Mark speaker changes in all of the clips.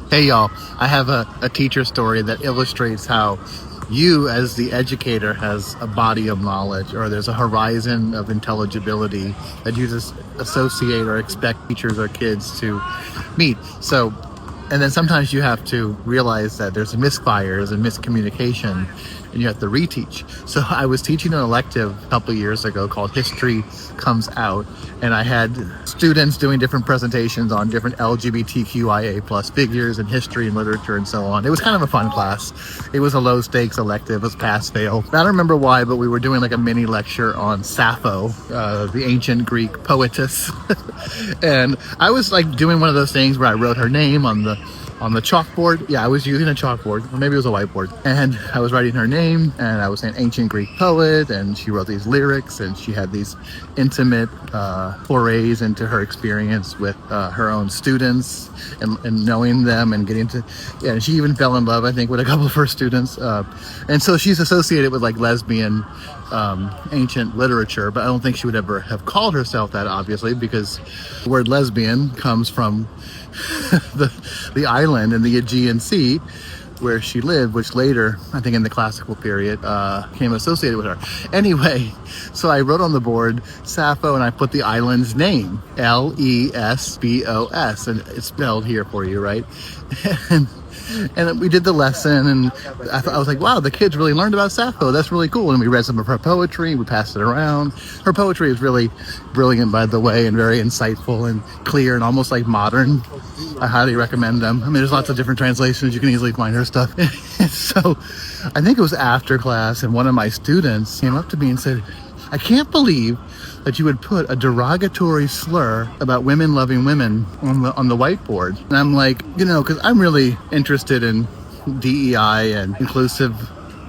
Speaker 1: Hey y'all, I have a teacher story that illustrates how you as the educator has a body of knowledge, or there's a horizon of intelligibility that you just associate or expect teachers or kids to meet. So, and then sometimes you have to realize that there's a misfire, there's a miscommunication, and you have to reteach. So I was teaching an elective a couple of years ago called History Comes Out, and I had students doing different presentations on different LGBTQIA plus figures in history and literature and so on. It was kind of a fun class. It was a low stakes elective, it was pass fail. I don't remember why, but we were doing like a mini lecture on Sappho, the ancient Greek poetess. And I was like doing one of those things where I wrote her name on the chalkboard. Yeah, I was using a chalkboard, or maybe it was a whiteboard, and I was writing her name, and I was saying ancient Greek poet, and she wrote these lyrics, and she had these intimate forays into her experience with her own students and knowing them and getting to, yeah, and she even fell in love, I think, with a couple of her students, and so she's associated with like lesbian ancient literature, but I don't think she would ever have called herself that, obviously, because the word lesbian comes from the island in the Aegean Sea where she lived, which later, I think in the classical period, became associated with her. Anyway, so I wrote on the board Sappho, and I put the island's name, Lesbos, and it's spelled here for you, right? And we did the lesson, and I was like, wow, the kids really learned about Sappho. That's really cool. And we read some of her poetry. We passed it around. Her poetry is really brilliant, by the way, and very insightful and clear and almost like modern. I highly recommend them. I mean, there's lots of different translations. You can easily find her stuff. So I think it was after class, and one of my students came up to me and said, I can't believe that you would put a derogatory slur about women loving women on the whiteboard. And I'm like, because I'm really interested in DEI and inclusive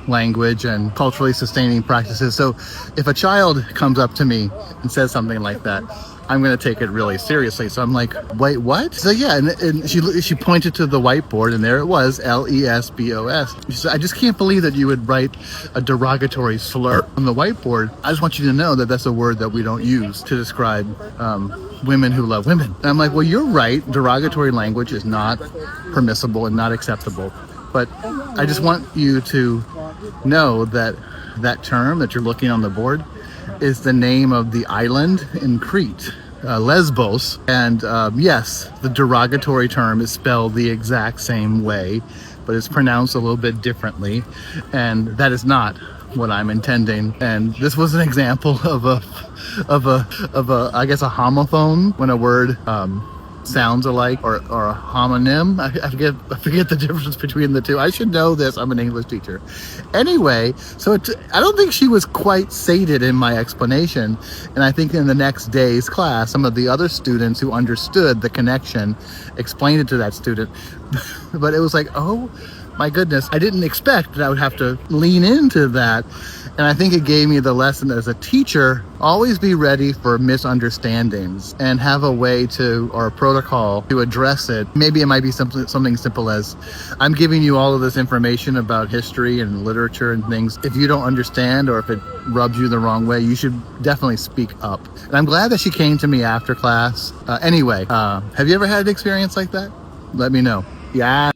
Speaker 1: language and culturally sustaining practices. So if a child comes up to me and says something like that, I'm going to take it really seriously. So I'm like, wait, what? So yeah, and she pointed to the whiteboard, and there it was, Lesbos. She said, I just can't believe that you would write a derogatory slur on the whiteboard. I just want you to know that that's a word that we don't use to describe women who love women. And I'm like, well, you're right. Derogatory language is not permissible and not acceptable. But I just want you to know that that term that you're looking on the board is the name of the island in Crete, Lesbos. And yes, the derogatory term is spelled the exact same way, but it's pronounced a little bit differently. And that is not what I'm intending. And this was an example of a I guess a homophone, when a word sounds alike, or a homonym. I forget the difference between the two. I should know this. I'm an English teacher. Anyway, so I don't think she was quite sated in my explanation. And I think in the next day's class, some of the other students who understood the connection explained it to that student. But it was like, oh my goodness, I didn't expect that I would have to lean into that. And I think it gave me the lesson as a teacher, always be ready for misunderstandings and have a way to, or a protocol to address it. Maybe it might be something simple as, I'm giving you all of this information about history and literature and things. If you don't understand, or if it rubs you the wrong way, you should definitely speak up. And I'm glad that she came to me after class. Anyway, have you ever had an experience like that? Let me know. Yeah.